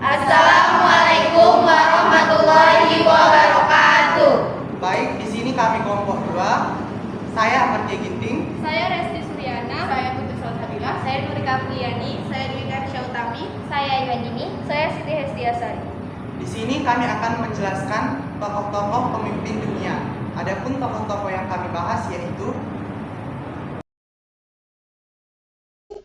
Assalamualaikum warahmatullahi wabarakatuh. Baik, di sini kami kelompok 2. Saya Ahmad Ginting. Saya Resti Suryana. Saya Putri Salsabila. Saya Nurika Apriyani. Saya Dwi Karsya Utami. Saya Iwandini. Saya Siti Hestiasari. Di sini kami akan menjelaskan tokoh-tokoh pemimpin dunia. Adapun tokoh-tokoh yang kami bahas yaitu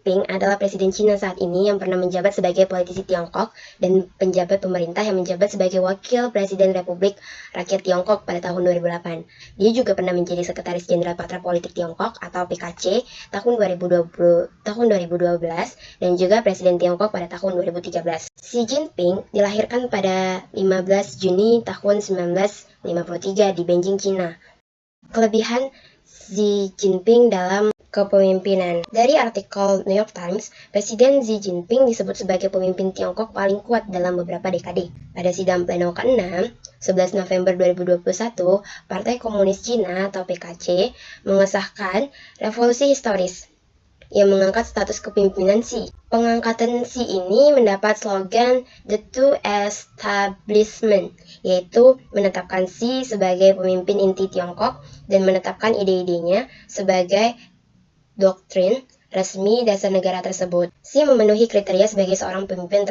Jinping adalah presiden Cina saat ini yang pernah menjabat sebagai politisi Tiongkok dan penjabat pemerintah yang menjabat sebagai wakil presiden Republik Rakyat Tiongkok pada tahun 2008. Dia juga pernah menjadi sekretaris jenderal Patra Politik Tiongkok atau PKC tahun 2012 dan juga presiden Tiongkok pada tahun 2013. Xi Jinping dilahirkan pada 15 Juni tahun 1953 di Beijing, Cina. Kelebihan Xi Jinping dalam kepemimpinan. Dari artikel New York Times, Presiden Xi Jinping disebut sebagai pemimpin Tiongkok paling kuat dalam beberapa dekade. Pada sidang pleno ke-6, 11 November 2021, Partai Komunis Cina atau PKC mengesahkan revolusi historis yang mengangkat status kepemimpinan Xi. Pengangkatan Xi ini mendapat slogan The Two Establishment, yaitu menetapkan Xi sebagai pemimpin inti Tiongkok dan menetapkan ide-idenya sebagai doktrin resmi dasar negara tersebut. Xi memenuhi kriteria sebagai seorang pemimpin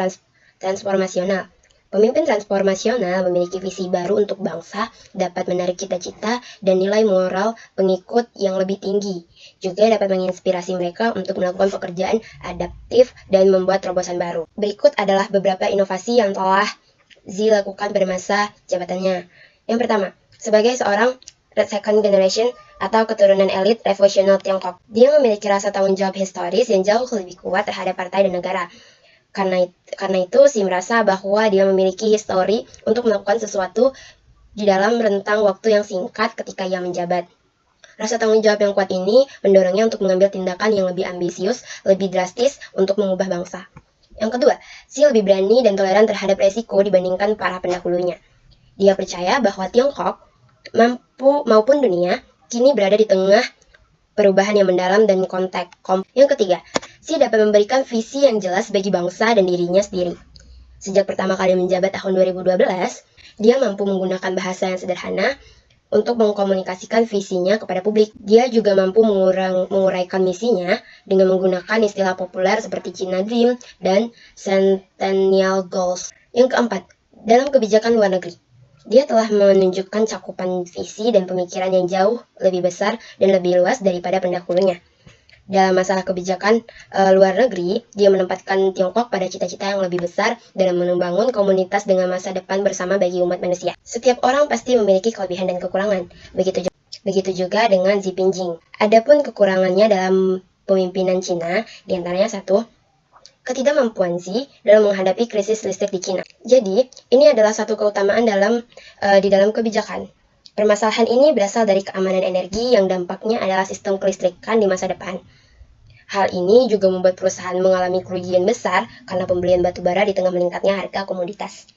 transformasional. Pemimpin transformasional memiliki visi baru untuk bangsa, dapat menarik cita-cita dan nilai moral pengikut yang lebih tinggi. Juga dapat menginspirasi mereka untuk melakukan pekerjaan adaptif dan membuat terobosan baru. Berikut adalah beberapa inovasi yang telah Xi lakukan pada masa jabatannya. Yang pertama, sebagai seorang second generation atau keturunan elit revolusioner Tiongkok, dia memiliki rasa tanggung jawab historis yang jauh lebih kuat terhadap partai dan negara. Karena itu, Xi merasa bahwa dia memiliki histori untuk melakukan sesuatu di dalam rentang waktu yang singkat ketika ia menjabat. Rasa tanggung jawab yang kuat ini mendorongnya untuk mengambil tindakan yang lebih ambisius, lebih drastis untuk mengubah bangsa. Yang kedua, Xi lebih berani dan toleran terhadap resiko dibandingkan para pendahulunya. Dia percaya bahwa Tiongkok maupun dunia kini berada di tengah perubahan yang mendalam dan konteks. Yang ketiga, Xi dapat memberikan visi yang jelas bagi bangsa dan dirinya sendiri. Sejak pertama kali menjabat tahun 2012, dia mampu menggunakan bahasa yang sederhana untuk mengkomunikasikan visinya kepada publik. Dia juga mampu menguraikan misinya dengan menggunakan istilah populer seperti China Dream dan Centennial Goals. Yang keempat, dalam kebijakan luar negeri, dia telah menunjukkan cakupan visi dan pemikiran yang jauh lebih besar dan lebih luas daripada pendahulunya. Dalam masalah kebijakan luar negeri, dia menempatkan Tiongkok pada cita-cita yang lebih besar dalam membangun komunitas dengan masa depan bersama bagi umat manusia. Setiap orang pasti memiliki kelebihan dan kekurangan. Begitu juga dengan Xi Jinping. Adapun kekurangannya dalam pemimpinan Cina, diantaranya satu, ketidakmampuan Xi dalam menghadapi krisis listrik di Cina. Jadi, ini adalah satu keutamaan di dalam kebijakan. Permasalahan ini berasal dari keamanan energi yang dampaknya adalah sistem kelistrikan di masa depan. Hal ini juga membuat perusahaan mengalami kerugian besar karena pembelian batu bara di tengah meningkatnya harga komoditas.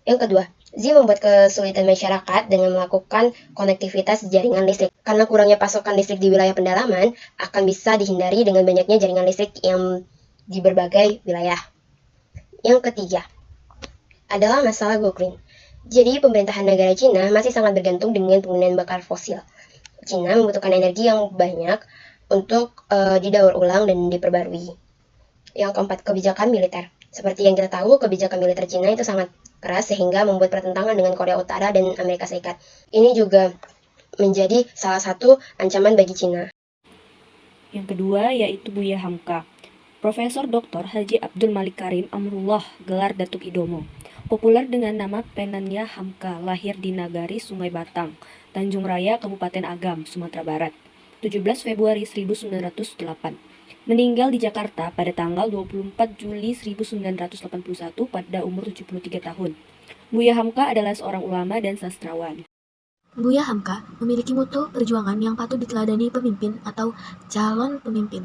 Yang kedua, Xi membuat kesulitan masyarakat dengan melakukan konektivitas jaringan listrik. Karena kurangnya pasokan listrik di wilayah pedalaman akan bisa dihindari dengan banyaknya jaringan listrik yang di berbagai wilayah. Yang ketiga adalah masalah go green. Jadi pemerintahan negara Cina masih sangat bergantung dengan penggunaan bakar fosil. Cina membutuhkan energi yang banyak untuk didaur ulang dan diperbarui. Yang keempat, kebijakan militer. Seperti yang kita tahu, kebijakan militer Cina itu sangat keras sehingga membuat pertentangan dengan Korea Utara dan Amerika Serikat. Ini juga menjadi salah satu ancaman bagi Cina. Yang kedua yaitu Buya Hamka. Profesor Dr. Haji Abdul Malik Karim Amrullah, gelar Datuk Idomo. Populer dengan nama Penanya Hamka, lahir di Nagari Sungai Batang, Tanjung Raya, Kabupaten Agam, Sumatera Barat, 17 Februari 1908. Meninggal di Jakarta pada tanggal 24 Juli 1981 pada umur 73 tahun. Buya Hamka adalah seorang ulama dan sastrawan. Buya Hamka memiliki moto perjuangan yang patut diteladani pemimpin atau calon pemimpin.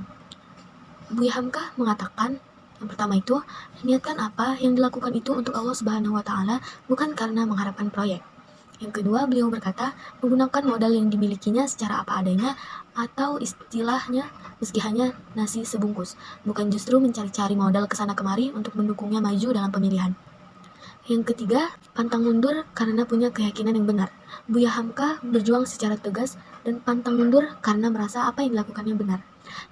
Buya Hamka mengatakan, yang pertama itu, niatkan apa yang dilakukan itu untuk Allah Subhanahu wa Ta'ala, bukan karena mengharapkan proyek. Yang kedua, beliau berkata, menggunakan modal yang dimilikinya secara apa adanya, atau istilahnya, meski hanya nasi sebungkus, bukan justru mencari-cari modal kesana kemari untuk mendukungnya maju dalam pemilihan. Yang ketiga, pantang mundur karena punya keyakinan yang benar. Buya Hamka berjuang secara tegas dan pantang mundur karena merasa apa yang dilakukannya benar.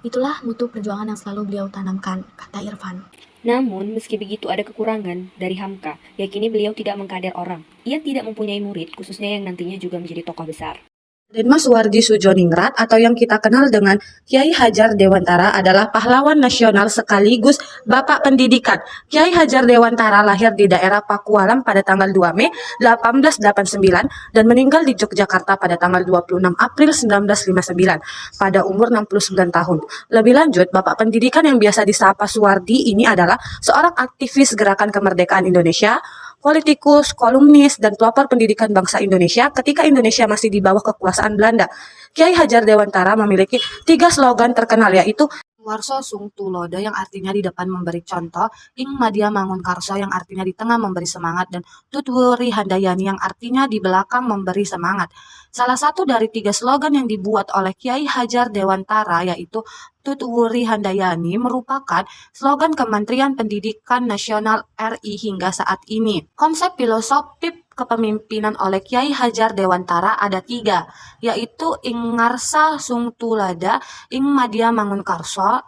Itulah mutu perjuangan yang selalu beliau tanamkan, kata Irfan. Namun, meski begitu ada kekurangan dari Hamka, yakini beliau tidak mengkader orang. Ia tidak mempunyai murid, khususnya yang nantinya juga menjadi tokoh besar. Mas Suwardi Sudjoningrat atau yang kita kenal dengan Kiai Hajar Dewantara adalah pahlawan nasional sekaligus Bapak Pendidikan. Kiai Hajar Dewantara lahir di daerah Pakualam pada tanggal 2 Mei 1889 dan meninggal di Yogyakarta pada tanggal 26 April 1959 pada umur 69 tahun. Lebih lanjut, Bapak Pendidikan yang biasa disapa Suwardi ini adalah seorang aktivis gerakan kemerdekaan Indonesia, politikus, kolumnis, dan pelopor pendidikan bangsa Indonesia ketika Indonesia masih di bawah kekuasaan Belanda. Kiai Hajar Dewantara memiliki 3 slogan terkenal, yaitu Warso Sung Tulodo yang artinya di depan memberi contoh, Ing Madya Mangun Karso yang artinya di tengah memberi semangat, dan Tutwuri Handayani yang artinya di belakang memberi semangat. Salah satu dari 3 slogan yang dibuat oleh Kiai Hajar Dewantara yaitu Tutwuri Handayani merupakan slogan Kementerian Pendidikan Nasional RI hingga saat ini. Konsep filosofi kepemimpinan oleh Kiai Hajar Dewantara ada 3, yaitu Ing Ngarsa Sung Tulada, Ing Madya Mangun Karsa,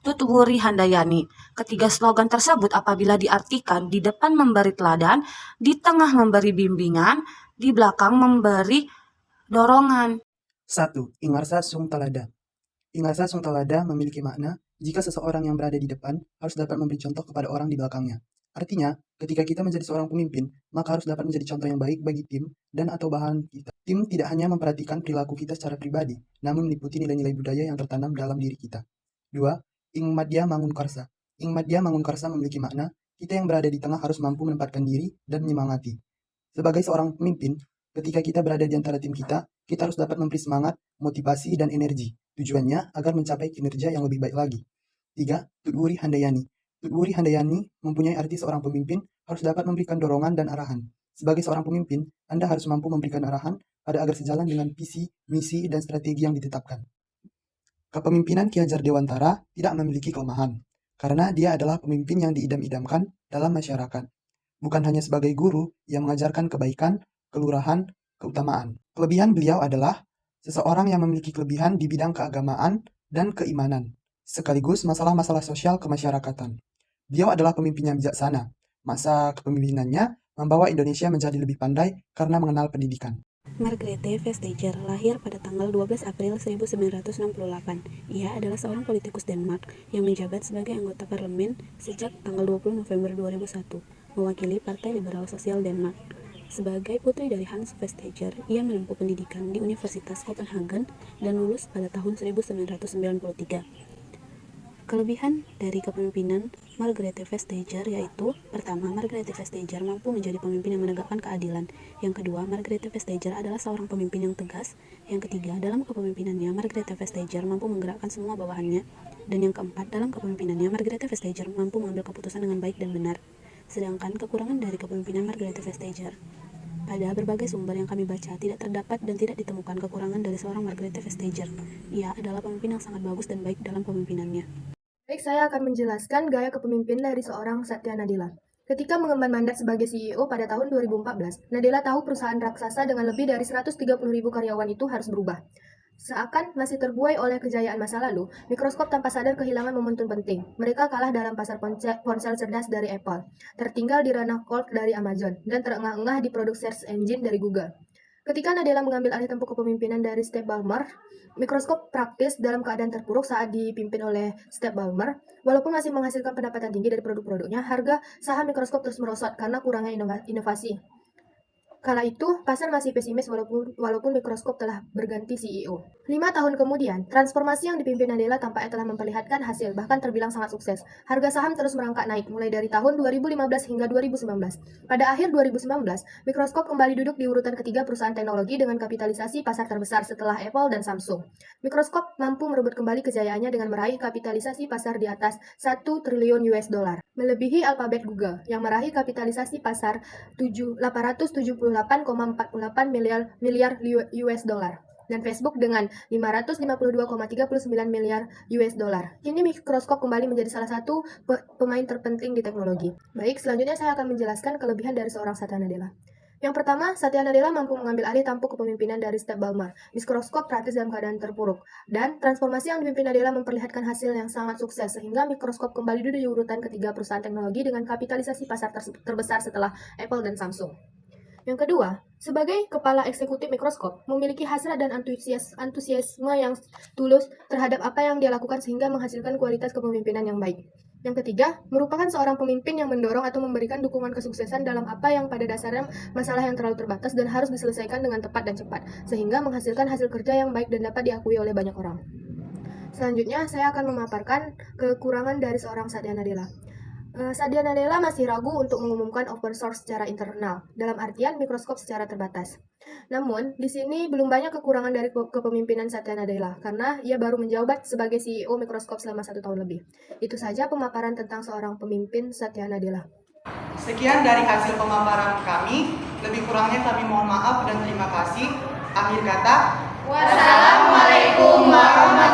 Tutwuri Handayani. Ketiga slogan tersebut apabila diartikan di depan memberi teladan, di tengah memberi bimbingan, di belakang memberi dorongan. 1. Ingarsa Sung Talada. Ingarsa Sung Talada memiliki makna jika seseorang yang berada di depan harus dapat memberi contoh kepada orang di belakangnya. Artinya, ketika kita menjadi seorang pemimpin, maka harus dapat menjadi contoh yang baik bagi tim dan atau bahan kita. Tim tidak hanya memperhatikan perilaku kita secara pribadi, namun meliputi nilai-nilai budaya yang tertanam dalam diri kita. 2. Ing Madya Mangun Karsa. Ing Madya Mangun Karsa memiliki makna kita yang berada di tengah harus mampu menempatkan diri dan menyemangati. Sebagai seorang pemimpin, ketika kita berada di antara tim kita harus dapat memberi semangat, motivasi, dan energi. Tujuannya agar mencapai kinerja yang lebih baik lagi. 3. Tutwuri Handayani. Tutwuri Handayani mempunyai arti seorang pemimpin harus dapat memberikan dorongan dan arahan. Sebagai seorang pemimpin, Anda harus mampu memberikan arahan agar sejalan dengan visi, misi, dan strategi yang ditetapkan. Kepemimpinan Ki Hajar Dewantara tidak memiliki kelemahan, karena dia adalah pemimpin yang diidam-idamkan dalam masyarakat. Bukan hanya sebagai guru yang mengajarkan kebaikan, kelurahan, keutamaan. Kelebihan beliau adalah seseorang yang memiliki kelebihan di bidang keagamaan dan keimanan, sekaligus masalah-masalah sosial kemasyarakatan. Beliau adalah pemimpin yang bijaksana. Masa kepemimpinannya membawa Indonesia menjadi lebih pandai karena mengenal pendidikan. Margrethe Vestager lahir pada tanggal 12 April 1968. Ia adalah seorang politikus Denmark yang menjabat sebagai anggota parlemen sejak tanggal 20 November 2001, mewakili Partai Liberal Sosial Denmark. Sebagai putri dari Hans Vestager, ia menempuh pendidikan di Universitas Copenhagen dan lulus pada tahun 1993. Kelebihan dari kepemimpinan Margrethe Vestager yaitu: pertama, Margrethe Vestager mampu menjadi pemimpin yang menegakkan keadilan. Yang kedua, Margrethe Vestager adalah seorang pemimpin yang tegas. Yang ketiga, dalam kepemimpinannya Margrethe Vestager mampu menggerakkan semua bawahannya. Dan yang keempat, dalam kepemimpinannya Margrethe Vestager mampu mengambil keputusan dengan baik dan benar. Sedangkan kekurangan dari kepemimpinan Margrethe Vestager, pada berbagai sumber yang kami baca, tidak terdapat dan tidak ditemukan kekurangan dari seorang Margrethe Vestager. Ia adalah pemimpin yang sangat bagus dan baik dalam pemimpinannya. Baik, saya akan menjelaskan gaya kepemimpinan dari seorang Satya Nadella. Ketika mengemban mandat sebagai CEO pada tahun 2014, Nadella tahu perusahaan raksasa dengan lebih dari 130.000 karyawan itu harus berubah. Seakan masih terbuai oleh kejayaan masa lalu, Microsoft tanpa sadar kehilangan momentum penting. Mereka kalah dalam pasar ponsel cerdas dari Apple, tertinggal di ranah cloud dari Amazon, dan terengah-engah di produk search engine dari Google. Ketika Nadella mengambil alih tampuk kepemimpinan dari Steve Ballmer, Microsoft praktis dalam keadaan terpuruk saat dipimpin oleh Steve Ballmer. Walaupun masih menghasilkan pendapatan tinggi dari produk-produknya, harga saham Microsoft terus merosot karena kurangnya inovasi. Kala itu, pasar masih pesimis walaupun Microsoft telah berganti CEO. 5 tahun kemudian, transformasi yang dipimpin Nadella tampaknya telah memperlihatkan hasil, bahkan terbilang sangat sukses. Harga saham terus merangkak naik, mulai dari tahun 2015 hingga 2019. Pada akhir 2019, Microsoft kembali duduk di urutan ketiga perusahaan teknologi dengan kapitalisasi pasar terbesar setelah Apple dan Samsung. Microsoft mampu merebut kembali kejayaannya dengan meraih kapitalisasi pasar di atas $1 triliun, melebihi Alphabet Google, yang meraih kapitalisasi pasar $878,48 miliar. dan Facebook dengan 552,39 miliar US dollar. Kini mikroskop kembali menjadi salah satu pemain terpenting di teknologi. Baik, selanjutnya saya akan menjelaskan kelebihan dari seorang Satya Nadella. Yang pertama, Satya Nadella mampu mengambil alih tampuk kepemimpinan dari Step Ballmer. Mikroskop praktis dalam keadaan terpuruk. Dan transformasi yang dipimpin Nadella memperlihatkan hasil yang sangat sukses, sehingga mikroskop kembali duduk di urutan ketiga perusahaan teknologi dengan kapitalisasi pasar terbesar setelah Apple dan Samsung. Yang kedua, sebagai kepala eksekutif mikroskop, memiliki hasrat dan antusiasme yang tulus terhadap apa yang dia lakukan sehingga menghasilkan kualitas kepemimpinan yang baik. Yang ketiga, merupakan seorang pemimpin yang mendorong atau memberikan dukungan kesuksesan dalam apa yang pada dasarnya masalah yang terlalu terbatas dan harus diselesaikan dengan tepat dan cepat, sehingga menghasilkan hasil kerja yang baik dan dapat diakui oleh banyak orang. Selanjutnya, saya akan memaparkan kekurangan dari seorang Satya Nadella. Satya Nadella masih ragu untuk mengumumkan open source secara internal, dalam artian mikroskop secara terbatas. Namun, di sini belum banyak kekurangan dari kepemimpinan Satya Nadella, karena ia baru menjabat sebagai CEO mikroskop selama 1 tahun lebih. Itu saja pemaparan tentang seorang pemimpin Satya Nadella. Sekian dari hasil pemaparan kami, lebih kurangnya kami mohon maaf dan terima kasih. Akhir kata, Wassalamualaikum warahmatullahi